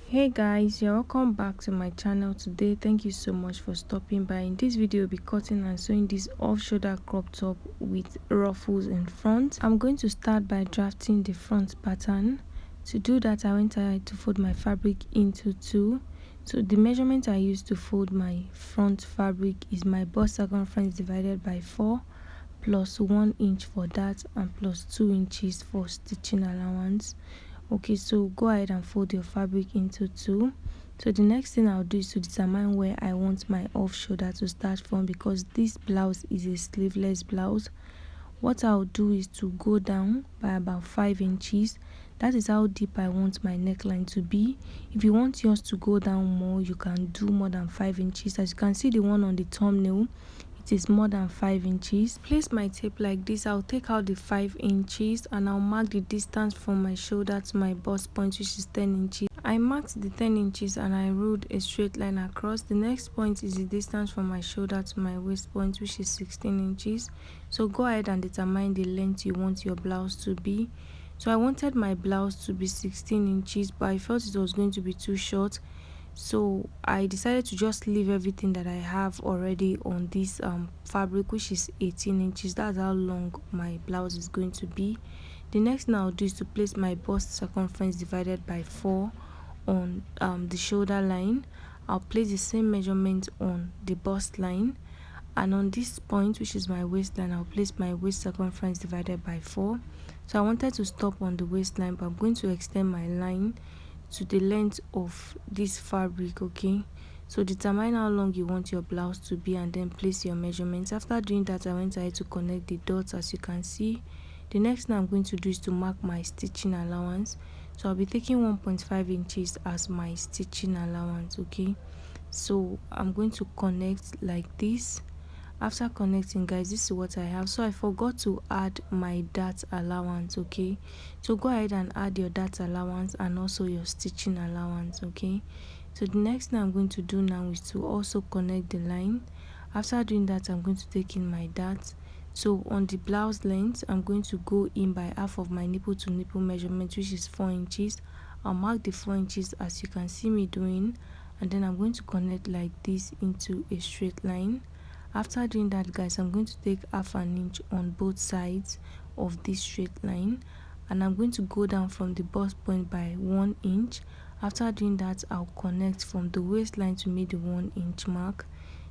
Hey guys, you're welcome back to my channel today. Thank you so much for stopping by. In this video, I'll be cutting and sewing this off-shoulder crop top with ruffles in front. I'm going to start by drafting the front pattern. To do that, I went ahead to fold my fabric into two. So the measurement I used to fold my front fabric is my bust circumference divided by 4 plus 1 inch for that and plus 2 inches for stitching allowance. Okay, so go ahead and fold your fabric into two. So the next thing I'll do is to determine where I want my off shoulder to start from, because this blouse is a sleeveless blouse. What I'll do is to go down by about 5 inches. That is how deep I want my neckline to be. If you want yours to go down more, you can do more than 5 inches. As you can see, the one on the thumbnail, it is more than 5 inches. Place my tape like this. I'll take out the 5 inches and I'll mark the distance from my shoulder to my bust point, which is 10 inches. I marked the 10 inches and I ruled a straight line across. The next point is the distance from my shoulder to my waist point, which is 16 inches. So go ahead and determine the length you want your blouse to be. So I wanted my blouse to be 16 inches, but I felt it was going to be too short. So I decided to just leave everything that I have already on this fabric, which is 18 inches. That's how long my blouse is going to be. The next thing I'll do is to place my bust circumference divided by 4 on the shoulder line. I'll place the same measurement on the bust line, and on this point, which is my waistline, I'll place my waist circumference divided by 4. So I wanted to stop on the waistline, but I'm going to extend my line to the length of this fabric. Okay, so determine how long you want your blouse to be and then place your measurements. After doing that, I went ahead to connect the dots, as you can see. The next thing I'm going to do is to mark my stitching allowance. So I'll be taking 1.5 inches as my stitching allowance. Okay, so I'm going to connect like this. After connecting, guys, this is what I have. So I forgot to add my dart allowance. Okay, so go ahead and add your dart allowance and also your stitching allowance. Okay, so the next thing I'm going to do now is to also connect the line. After doing that, I'm going to take in my dart. So on the blouse length, I'm going to go in by half of my nipple to nipple measurement, which is 4 inches. I'll mark the 4 inches as you can see me doing, and then I'm going to connect like this into a straight line. After doing that, guys, I'm going to take half an inch on both sides of this straight line, and I'm going to go down from the bust point by 1 inch. After doing that, I'll connect from the waistline to meet the 1 inch mark.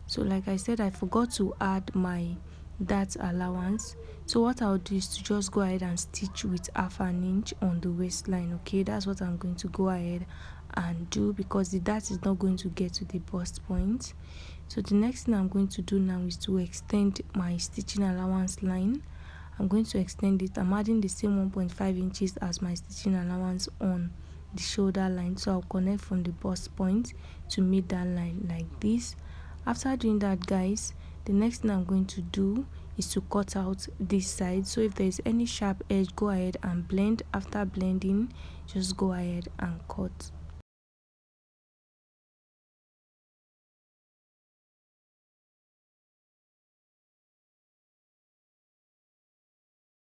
So like I said, I forgot to add my dart allowance. So what I'll do is to just go ahead and stitch with half an inch on the waistline. Okay, that's what I'm going to go ahead and do, because the dart is not going to get to the bust point. So the next thing I'm going to do now is to extend my stitching allowance line. I'm going to extend it. I'm adding the same 1.5 inches as my stitching allowance on the shoulder line. So I'll connect from the bust point to meet that line like this. After doing that, guys, the next thing I'm going to do is to cut out this side. So if there is any sharp edge, go ahead and blend. After blending, just go ahead and cut.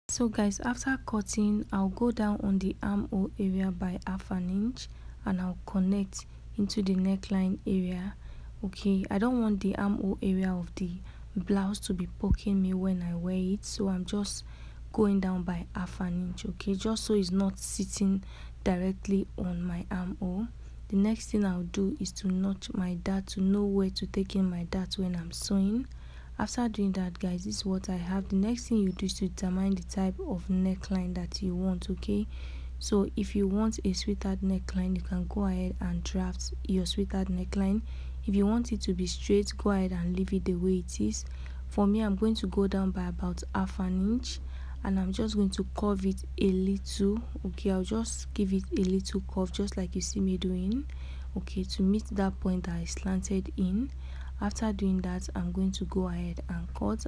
So guys, after cutting, I'll go down on the armhole area by half an inch and I'll connect into the neckline area. Okay, I don't want the armhole area of the blouse to be poking me when I wear it, so I'm just going down by half an inch. Okay, just so it's not sitting directly on my armhole. The next thing I'll do is to notch my dart to know where to take in my dart when I'm sewing. After doing that, guys, this is what I have. The next thing you do is to determine the type of neckline that you want. Okay, so if you want a sweetheart neckline, you can go ahead and draft your sweetheart neckline. If you want it to be straight, go ahead and leave it the way it is. For me, I'm going to go down by about half an inch and I'm just going to curve it a little. Okay, I'll just give it a little curve, just like you see me doing. okay, to meet that point that I slanted in. After doing that, I'm going to go ahead and cut.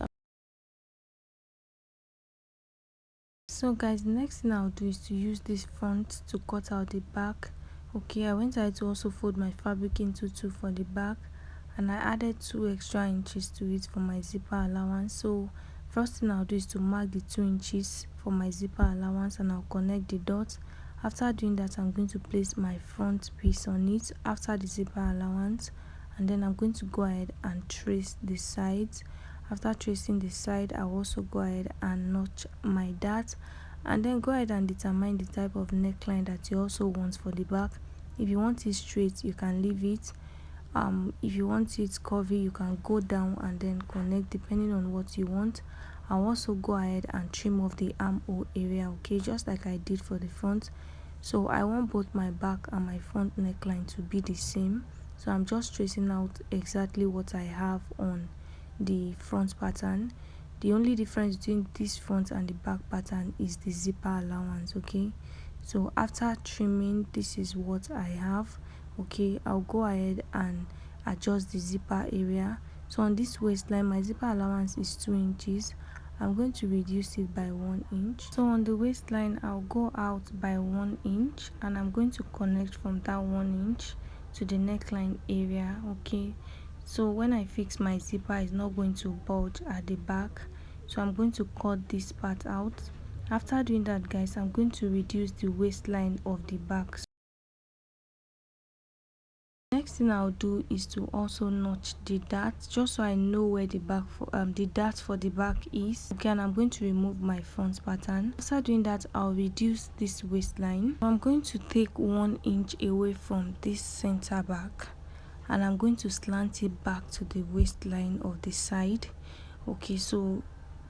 So guys, the next thing I'll do is to use this front to cut out the back. Okay, I went ahead to also fold my fabric into two for the back, and I added 2 extra inches to it for my zipper allowance. So first thing I'll do is to mark the 2 inches for my zipper allowance, and I'll connect the dots. After doing that, I'm going to place my front piece on it after the zipper allowance, and then I'm going to go ahead and trace the sides. After tracing the side, I'll also go ahead and notch my dart, and then go ahead and determine the type of neckline that you also want for the back. If you want it straight, you can leave it. If you want it curvy, you can go down and then connect depending on what you want. I'll also go ahead and trim off the armhole area, okay, just like I did for the front. So I want both my back and my front neckline to be the same, so I'm just tracing out exactly what I have on the front pattern. The only difference between this front and the back pattern is the zipper allowance, okay. So after trimming, this is what I have. Okay, I'll go ahead and adjust the zipper area. So on this waistline, my zipper allowance is 2 inches. I'm going to reduce it by 1 inch. So on the waistline, I'll go out by 1 inch, and I'm going to connect from that 1 inch to the neckline area, okay. So when I fix my zipper, it's not going to bulge at the back, so I'm going to cut this part out. After doing that, guys, I'm going to reduce the waistline of the back. Next thing I'll do is to also notch the dart, just so I know where the back for the dart for the back is, okay. And I'm going to remove my front pattern. After doing that, I'll reduce this waistline. I'm going to take 1 inch away from this center back, and I'm going to slant it back to the waistline of the side, okay. So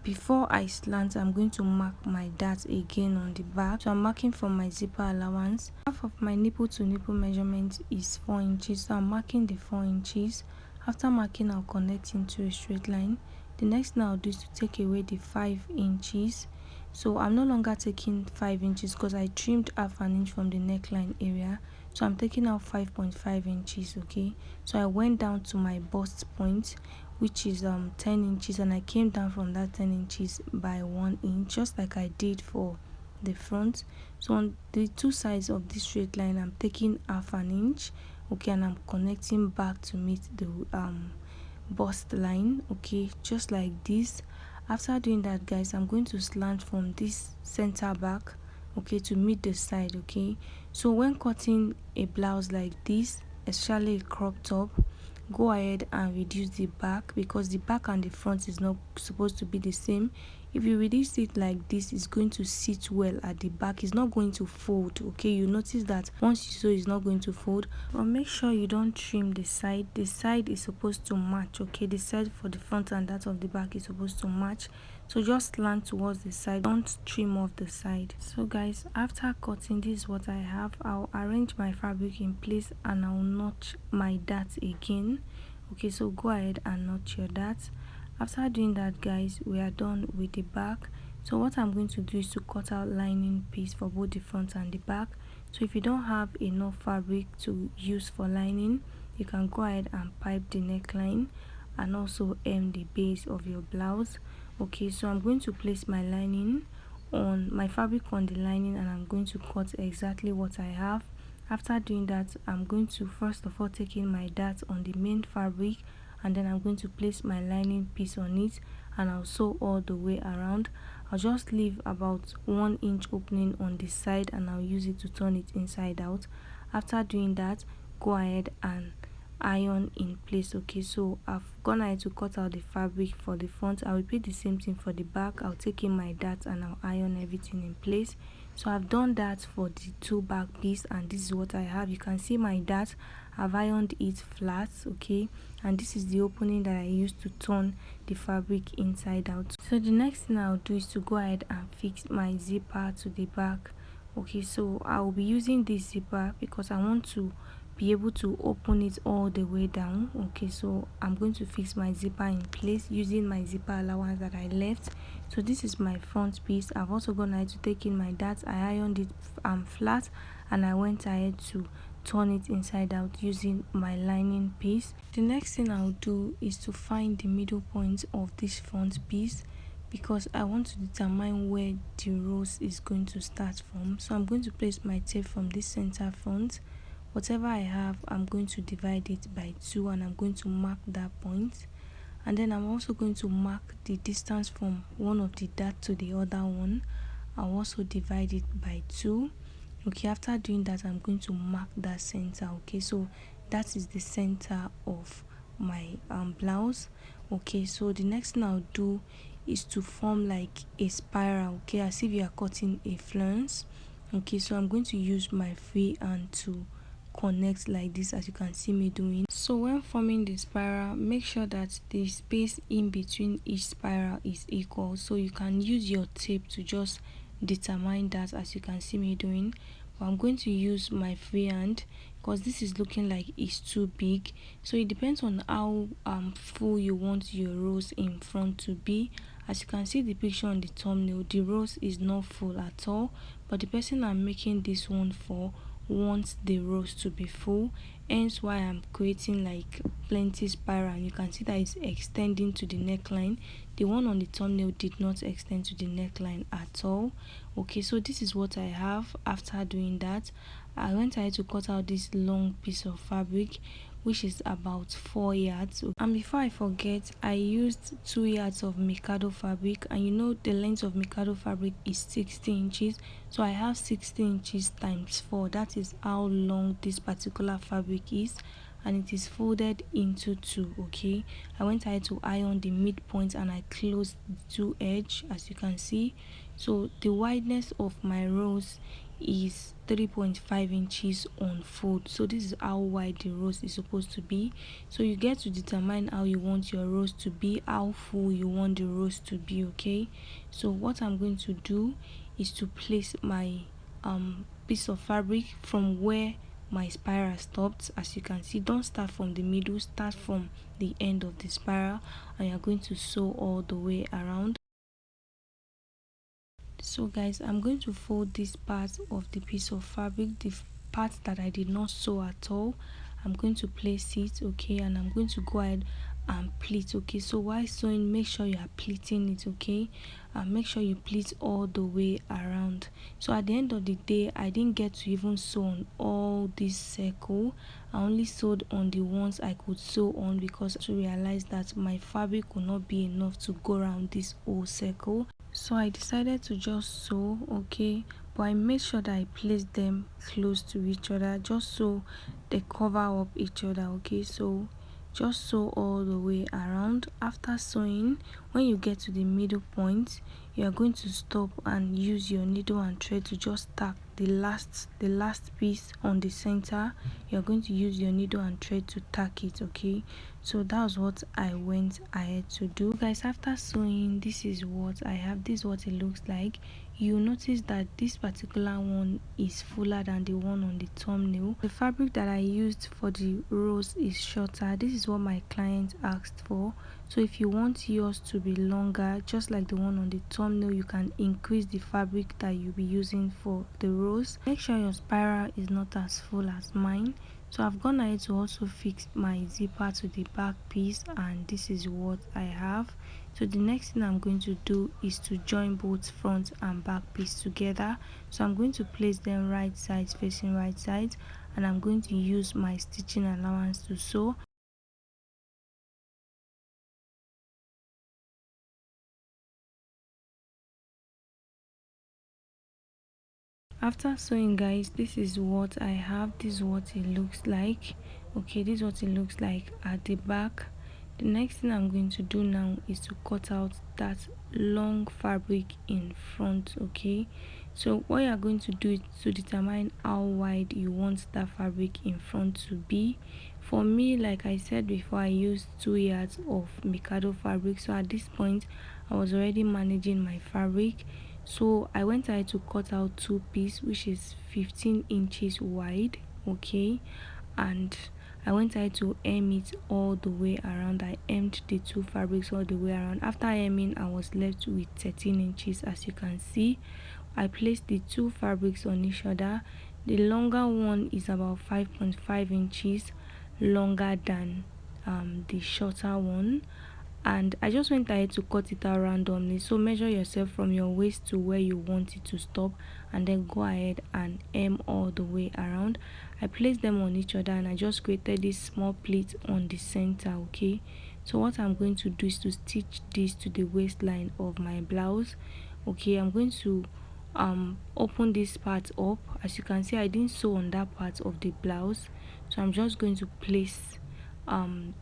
before I slant, I'm going to mark my dart again on the back. So I'm marking from my zipper allowance. Half of my nipple to nipple measurement is 4 inches, so I'm marking the 4 inches. After marking, I'll connect into a straight line. The next thing I'll do is to take away the 5 inches. So I'm no longer taking 5 inches because I trimmed half an inch from the neckline area, so I'm taking out 5.5 inches, okay. So I went down to my bust point, which is 10 inches, and I came down from that 10 inches by 1 inch, just like I did for the front. So on the two sides of this straight line, I'm taking half an inch, okay, and I'm connecting back to meet the bust line, okay, just like this. After doing that, guys, I'm going to slant from this center back, okay, to meet the side, okay. So when cutting a blouse like this, especially a crop top, go ahead and reduce the back, because the back and the front is not supposed to be the same. If you reduce it like this, it's going to sit well at the back, it's not going to fold, okay. You notice that once you sew, it's not going to fold. But make sure you don't trim the side. The side is supposed to match, okay. The side for the front and that of the back is supposed to match, so just slant towards the side, don't trim off the side. So guys, after cutting, this is what I have. I'll arrange my fabric in place, and I'll notch my dart again, okay. So go ahead and notch your dart. After doing that, guys, we are done with the back. So what I'm going to do is to cut out lining piece for both the front and the back. So if you don't have enough fabric to use for lining, you can go ahead and pipe the neckline and also hem the base of your blouse, okay. So I'm going to place my lining on my fabric on the lining, and I'm going to cut exactly what I have. After doing that, I'm going to first of all take in my dart on the main fabric, and then I'm going to place my lining piece on it, and I'll sew all the way around. I'll just leave about 1 inch opening on the side, and I'll use it to turn it inside out. After doing that, go ahead and iron in place, okay. So I've gone ahead to cut out the fabric for the front. I'll repeat the same thing for the back. I'll take in my dart and I'll iron everything in place. So I've done that for the two back piece, and this is what I have. You can see my dart, I've ironed it flat, okay, and this is the opening that I used to turn the fabric inside out. So the next thing I'll do is to go ahead and fix my zipper to the back, okay. So I'll be using this zipper because I want to be able to open it all the way down, okay. So I'm going to fix my zipper in place using my zipper allowance that I left. So this is my front piece. I've also gone ahead to take in my dart. I ironed it flat, and I went ahead to turn it inside out using my lining piece. The next thing I'll do is to find the middle point of this front piece, because I want to determine where the rose is going to start from. So I'm going to place my tape from this center front. Whatever I have, I'm going to divide it by 2 and I'm going to mark that point. And then I'm also going to mark the distance from one of the dart to the other one. I'll also divide it by 2. Okay, after doing that, I'm going to mark that center. Okay, so that is the center of my blouse. Okay, so the next thing I'll do is to form like a spiral, okay, as if you are cutting a flounce. Okay, so I'm going to use my free hand to connect like this, as you can see me doing. So when forming the spiral, make sure that the space in between each spiral is equal. So you can use your tape to just determine that, as you can see me doing. But I'm going to use my free hand because this is looking like it's too big. So it depends on how full you want your rose in front to be. As you can see the picture on the thumbnail, the rose is not full at all, but the person I'm making this one for wants the rose to be full, hence why I'm creating like plenty spiral. And you can see that it's extending to the neckline. The one on the thumbnail did not extend to the neckline at all. Okay, so this is what I have. After doing that, I went ahead to cut out this long piece of fabric, which is about 4 yards. And before I forget, I used 2 yards of Mikado fabric, and you know the length of Mikado fabric is 60 inches, so I have 60 inches times 4. That is how long this particular fabric is, and it is folded into 2. Okay, I went ahead to iron the midpoint and I closed the 2 edge, as you can see. So the wideness of my rose is 3.5 inches on fold. So this is how wide the rose is supposed to be. So you get to determine how you want your rose to be, how full you want the rose to be. Okay, so what I'm going to do is to place my piece of fabric from where my spiral stopped. As you can see, don't start from the middle, start from the end of the spiral, and you're going to sew all the way around. So guys, I'm going to fold this part of the piece of fabric, the part that I did not sew at all. I'm going to place it, okay, and I'm going to go ahead and pleat. Okay, so while sewing, make sure you are pleating it, okay, and make sure you pleat all the way around. So at the end of the day, I didn't get to even sew on all this circle. I only sewed on the ones I could sew on, because I realized that my fabric will not be enough to go around this whole circle. So I decided to just sew, okay, but I made sure that I placed them close to each other just so they cover up each other. Okay, so just sew all the way around. After sewing, when you get to the middle point, you are going to stop and use your needle and thread to just tack the last piece on the center. You're going to use your needle and thread to tack it. Okay, so that's what I went ahead to do. Guys, after sewing, this is what I have. This is what it looks like. You notice that this particular one is fuller than the one on the thumbnail. The fabric that I used for the rose is shorter. This is what my client asked for. So if you want yours to be longer, just like the one on the thumbnail, you can increase the fabric that you'll be using for the rose. Make sure your spiral is not as full as mine. So I've gone ahead to also fix my zipper to the back piece, and this is what I have. So the next thing I'm going to do is to join both front and back piece together. So I'm going to place them right sides facing right sides, and I'm going to use my stitching allowance to sew. After sewing, guys, this is what I have. This is what it looks like. Okay, this is what it looks like at the back. The next thing I'm going to do now is to cut out that long fabric in front. Okay, so what you're going to do is to determine how wide you want that fabric in front to be. For me, like I said before, I used 2 yards of Mikado fabric, so at this point I was already managing my fabric. So I went ahead to cut out 2 pieces, which is 15 inches wide. Okay, and I went ahead to hem it all the way around. I hemmed the 2 fabrics all the way around. After hemming, I was left with 13 inches. As you can see, I placed the 2 fabrics on each other. The longer one is about 5.5 inches longer than the shorter one. And I just went ahead to cut it out randomly. So measure yourself from your waist to where you want it to stop, and then go ahead and hem all the way around. I placed them on each other and I just created this small pleat on the center. Okay, so what I'm going to do is to stitch this to the waistline of my blouse. Okay, I'm going to open this part up. As you can see, I didn't sew on that part of the blouse, so I'm just going to place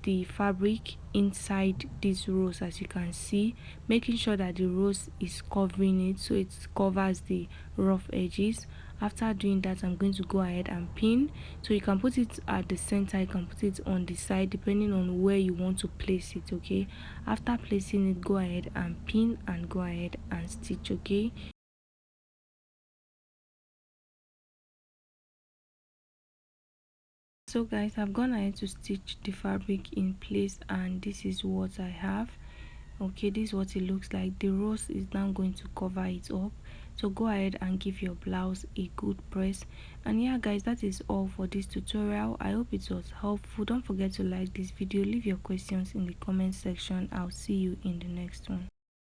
the fabric inside these rows, as you can see, making sure that the rose is covering it so it covers the rough edges. After doing that, I'm going to go ahead and pin. So you can put it at the center, you can put it on the side depending on where you want to place it. Okay, after placing it, go ahead and pin and go ahead and stitch. Okay, so guys, I've gone ahead to stitch the fabric in place, and this is what I have. Okay, this is what it looks like. The rose is now going to cover it up, so go ahead and give your blouse a good press. And yeah guys, that is all for this tutorial. I hope it was helpful. Don't forget to like this video, leave your questions in the comment section. I'll see you in the next one.